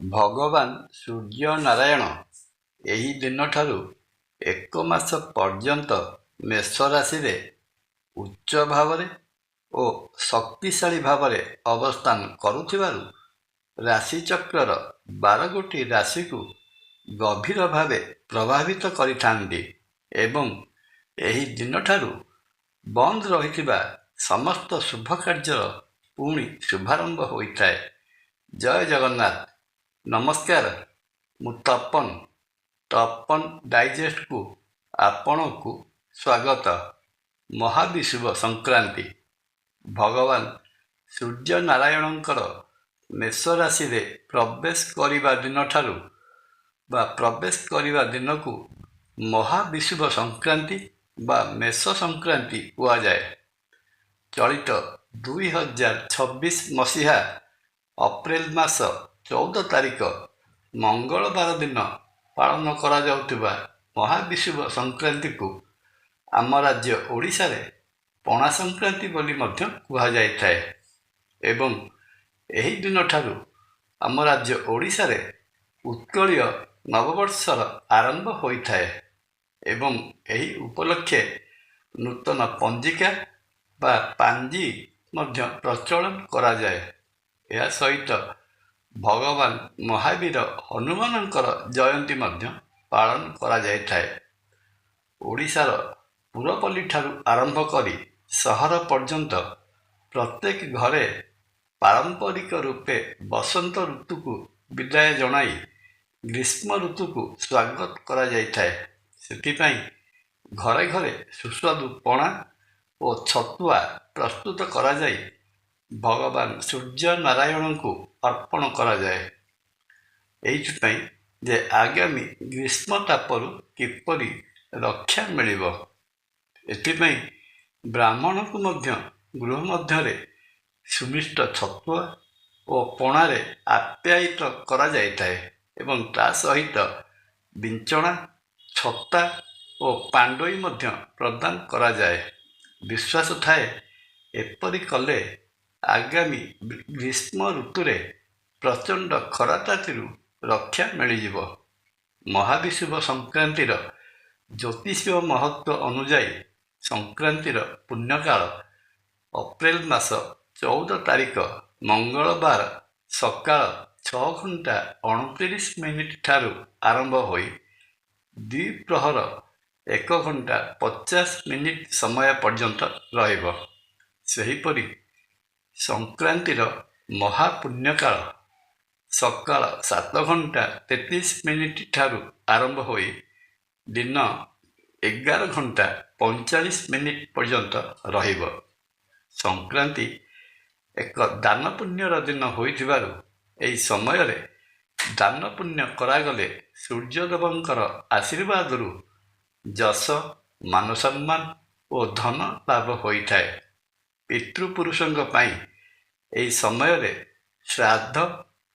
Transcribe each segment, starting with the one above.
ଭଗବାନ ସୂର୍ଯ୍ୟନାରାୟଣ ଏହି ଦିନଠାରୁ 1 ମାସ ପର୍ଯ୍ୟନ୍ତ ମେଷ ରାଶିରେ ଉଚ୍ଚ ଭାବରେ ଓ ଶକ୍ତିଶାଳୀ ଭାବରେ ଅବସ୍ଥାନ କରୁଥିବାରୁ ରାଶିଚକ୍ରର 12ଗୋଟି ରାଶିକୁ ଗଭୀର ଭାବେ ପ୍ରଭାବିତ କରିଥାନ୍ତି ଏବଂ ଏହି ଦିନଠାରୁ ବନ୍ଦ ରହିଥିବା ସମସ୍ତ ଶୁଭ କାର୍ଯ୍ୟର ପୁଣି ଶୁଭାରମ୍ଭ ହୋଇଥାଏ। ଜୟ ଜଗନ୍ନାଥ। ନମସ୍କାର, ମୁଁ ତପନ ଡାଇଜେଷ୍ଟକୁ ଆପଣଙ୍କୁ ସ୍ୱାଗତ। ମହାବିଷୁବ ସଂକ୍ରାନ୍ତି ଭଗବାନ ସୂର୍ଯ୍ୟନାରାୟଣଙ୍କର ମେଷ ରାଶିରେ ପ୍ରବେଶ କରିବା ଦିନଠାରୁ ବା ପ୍ରବେଶ କରିବା ଦିନକୁ ମହାବିଷୁବ ସଂକ୍ରାନ୍ତି ବା ମେଷ ସଂକ୍ରାନ୍ତି କୁହାଯାଏ। ଚଳିତ 2026 ମସିହା ଅପ୍ରେଲ ମାସ 14 ତାରିଖ ମଙ୍ଗଳବାର ଦିନ ପାଳନ କରାଯାଉଥିବା ମହାବିଷୁବ ସଂକ୍ରାନ୍ତିକୁ ଆମ ରାଜ୍ୟ ଓଡ଼ିଶାରେ ପଣା ସଂକ୍ରାନ୍ତି ବୋଲି ମଧ୍ୟ କୁହାଯାଇଥାଏ ଏବଂ ଏହି ଦିନଠାରୁ ଆମ ରାଜ୍ୟ ଓଡ଼ିଶାରେ ଉତ୍କଳୀୟ ନବବର୍ଷର ଆରମ୍ଭ ହୋଇଥାଏ ଏବଂ ଏହି ଉପଲକ୍ଷେ ନୂତନ ପଞ୍ଜିକା ବା ପାଞ୍ଜି ମଧ୍ୟ ପ୍ରଚଳନ କରାଯାଏ। ଏହା ସହିତ ଭଗବାନ ମହାବୀର ହନୁମାନଙ୍କର ଜୟନ୍ତୀ ମଧ୍ୟ ପାଳନ କରାଯାଇଥାଏ। ଓଡ଼ିଶାର ପୁରପଲ୍ଲୀଠାରୁ ଆରମ୍ଭ କରି ସହର ପର୍ଯ୍ୟନ୍ତ ପ୍ରତ୍ୟେକ ଘରେ ପାରମ୍ପରିକ ରୂପେ ବସନ୍ତ ଋତୁକୁ ବିଦାୟ ଜଣାଇ ଗ୍ରୀଷ୍ମ ଋତୁକୁ ସ୍ୱାଗତ କରାଯାଇଥାଏ। ସେଥିପାଇଁ ଘରେ ଘରେ ସୁସ୍ୱାଦୁ ପଣା ଓ ଛତୁଆ ପ୍ରସ୍ତୁତ କରାଯାଇ ଭଗବାନ ସୂର୍ଯ୍ୟନାରାୟଣଙ୍କୁ ଅର୍ପଣ କରାଯାଏ। ଏଇଥିପାଇଁ ଯେ ଆଗାମୀ ଗ୍ରୀଷ୍ମ ତାପରୁ କିପରି ରକ୍ଷା ମିଳିବ। ଏଥିପାଇଁ ବ୍ରାହ୍ମଣଙ୍କୁ ମଧ୍ୟ ଗୃହ ମଧ୍ୟରେ ସୁମିଷ୍ଟ ଛତୁଆ ଓ ପଣାରେ ଆପ୍ୟାୟିତ କରାଯାଇଥାଏ ଏବଂ ତା ସହିତ ବିଞ୍ଚଣା, ଛତା ଓ ପାଣ୍ଡୋଇ ମଧ୍ୟ ପ୍ରଦାନ କରାଯାଏ। ବିଶ୍ୱାସ ଥାଏ ଏପରି କଲେ ଆଗାମୀ ଗ୍ରୀଷ୍ମ ଋତୁରେ ପ୍ରଚଣ୍ଡ ଖରା ତାତିରୁ ରକ୍ଷା ମିଳିଯିବ। ମହାବିଷୁବ ସଂକ୍ରାନ୍ତିର ଜ୍ୟୋତିଷୀୟ ମହତ୍ତ୍ୱ ଅନୁଯାୟୀ ସଂକ୍ରାନ୍ତିର ପୁଣ୍ୟକାଳ ଅପ୍ରେଲ ମାସ 14 ତାରିଖ ମଙ୍ଗଳବାର ସକାଳ 6:29 ଠାରୁ ଆରମ୍ଭ ହୋଇ ଦ୍ୱିପ୍ରହର 1:50 ସମୟ ପର୍ଯ୍ୟନ୍ତ ରହିବ। ସେହିପରି ସଂକ୍ରାନ୍ତିର ମହାପୁଣ୍ୟକାଳ ସକାଳ 7:33 ଠାରୁ ଆରମ୍ଭ ହୋଇ ଦିନ 11:45 ପର୍ଯ୍ୟନ୍ତ ରହିବ। ସଂକ୍ରାନ୍ତି ଏକ ଦାନ ପୁଣ୍ୟର ଦିନ ହୋଇଥିବାରୁ ଏହି ସମୟରେ ଦାନ ପୁଣ୍ୟ କରାଗଲେ ସୂର୍ଯ୍ୟଦେବଙ୍କର ଆଶୀର୍ବାଦରୁ ଯଶ, ମାନସମ୍ମାନ ଓ ଧନ ଲାଭ ହୋଇଥାଏ। ପିତୃପୁରୁଷଙ୍କ ପାଇଁ ଏହି ସମୟରେ ଶ୍ରାଦ୍ଧ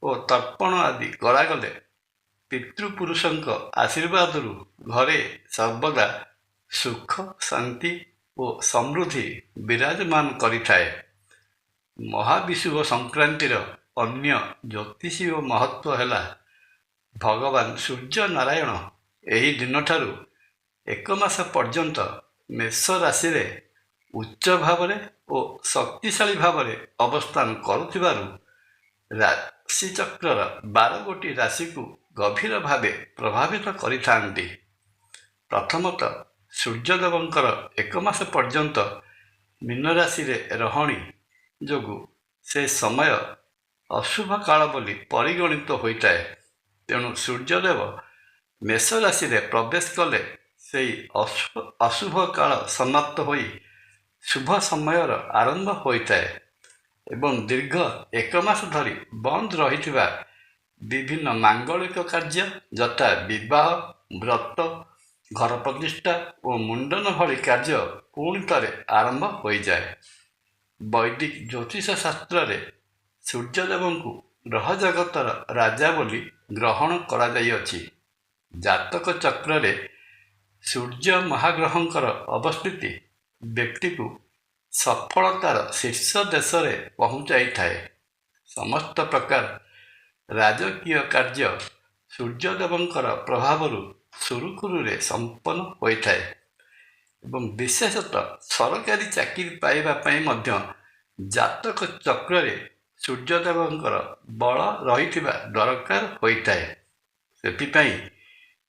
ଓ ତର୍ପଣ ଆଦି କରାଗଲେ ପିତୃପୁରୁଷଙ୍କ ଆଶୀର୍ବାଦରୁ ଘରେ ସର୍ବଦା ସୁଖ, ଶାନ୍ତି ଓ ସମୃଦ୍ଧି ବିରାଜମାନ କରିଥାଏ। ମହାବିଷୁବ ସଂକ୍ରାନ୍ତିର ଅନ୍ୟ ଜ୍ୟୋତିଷୀୟ ମହତ୍ତ୍ୱ ହେଲା ଭଗବାନ ସୂର୍ଯ୍ୟନାରାୟଣ ଏହି ଦିନଠାରୁ 1 ମାସ ପର୍ଯ୍ୟନ୍ତ ମେଷ ରାଶିରେ ଉଚ୍ଚ ଭାବରେ ଓ ଶକ୍ତିଶାଳୀ ଭାବରେ ଅବସ୍ଥାନ କରୁଥିବାରୁ ରାଶିଚକ୍ରର 12ଗୋଟି ରାଶିକୁ ଗଭୀର ଭାବେ ପ୍ରଭାବିତ କରିଥାନ୍ତି। ପ୍ରଥମତଃ ସୂର୍ଯ୍ୟଦେବଙ୍କର 1 ମାସ ପର୍ଯ୍ୟନ୍ତ ମୀନ ରାଶିରେ ରହଣି ଯୋଗୁଁ ସେ ସମୟ ଅଶୁଭ କାଳ ବୋଲି ପରିଗଣିତ ହୋଇଥାଏ। ତେଣୁ ସୂର୍ଯ୍ୟଦେବ ମେଷ ରାଶିରେ ପ୍ରବେଶ କଲେ ସେହି ଅଶୁଭ କାଳ ସମାପ୍ତ ହୋଇ ଶୁଭ ସମୟର ଆରମ୍ଭ ହୋଇଥାଏ ଏବଂ ଦୀର୍ଘ 1 ମାସ ଧରି ବନ୍ଦ ରହିଥିବା ବିଭିନ୍ନ ମାଙ୍ଗଳିକ କାର୍ଯ୍ୟ ଯଥା ବିବାହ, ବ୍ରତ, ଘର ପ୍ରତିଷ୍ଠା ଓ ମୁଣ୍ଡନ ଭଳି କାର୍ଯ୍ୟ ପୁଣି ଥରେ ଆରମ୍ଭ ହୋଇଯାଏ। ବୈଦିକ ଜ୍ୟୋତିଷ ଶାସ୍ତ୍ରରେ ସୂର୍ଯ୍ୟଦେବଙ୍କୁ ଗ୍ରହ ଜଗତର ରାଜା ବୋଲି ଗ୍ରହଣ କରାଯାଇଅଛି। ଜାତକ ଚକ୍ରରେ ସୂର୍ଯ୍ୟ ମହାଗ୍ରହଙ୍କର ଅବସ୍ଥିତି ବ୍ୟକ୍ତିକୁ ସଫଳତାର ଶୀର୍ଷ ଦେଶରେ ପହଞ୍ଚାଇଥାଏ। ସମସ୍ତ ପ୍ରକାର ରାଜକୀୟ କାର୍ଯ୍ୟ ସୂର୍ଯ୍ୟଦେବଙ୍କର ପ୍ରଭାବରୁ ସୁରୁଖୁରୁରେ ସମ୍ପନ୍ନ ହୋଇଥାଏ ଏବଂ ବିଶେଷତଃ ସରକାରୀ ଚାକିରି ପାଇବା ପାଇଁ ମଧ୍ୟ ଜାତକ ଚକ୍ରରେ ସୂର୍ଯ୍ୟଦେବଙ୍କର ବଳ ରହିଥିବା ଦରକାର ହୋଇଥାଏ। ସେଥିପାଇଁ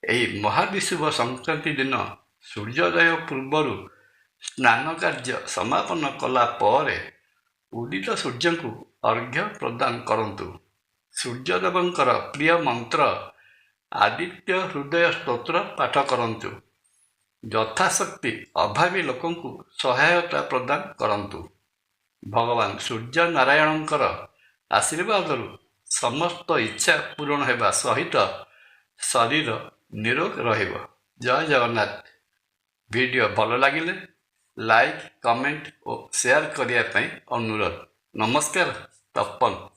ଏହି ମହାବିଷୁବ ସଂକ୍ରାନ୍ତି ଦିନ ସୂର୍ଯ୍ୟୋଦୟ ପୂର୍ବରୁ ସ୍ନାନ କାର୍ଯ୍ୟ ସମାପନ କଲା ପରେ ଉଦିତ ସୂର୍ଯ୍ୟଙ୍କୁ ଅର୍ଘ୍ୟ ପ୍ରଦାନ କରନ୍ତୁ। ସୂର୍ଯ୍ୟଦେବଙ୍କର ପ୍ରିୟ ମନ୍ତ୍ର ଆଦିତ୍ୟ ହୃଦୟ ସ୍ତୋତ୍ର ପାଠ କରନ୍ତୁ। ଯଥାଶକ୍ତି ଅଭାବୀ ଲୋକଙ୍କୁ ସହାୟତା ପ୍ରଦାନ କରନ୍ତୁ। ଭଗବାନ ସୂର୍ଯ୍ୟ ନାରାୟଣଙ୍କର ଆଶୀର୍ବାଦରୁ ସମସ୍ତ ଇଚ୍ଛା ପୂରଣ ହେବା ସହିତ ଶରୀର ନିରୋଗ ରହିବ। ଜୟ ଜଗନ୍ନାଥ। ଭିଡ଼ିଓ ଭଲ ଲାଗିଲେ ଲାଇକ୍, କମେଣ୍ଟ ଓ ସେୟାର କରିବା ପାଇଁ ଅନୁରୋଧ। ନମସ୍କାର। ତପନ।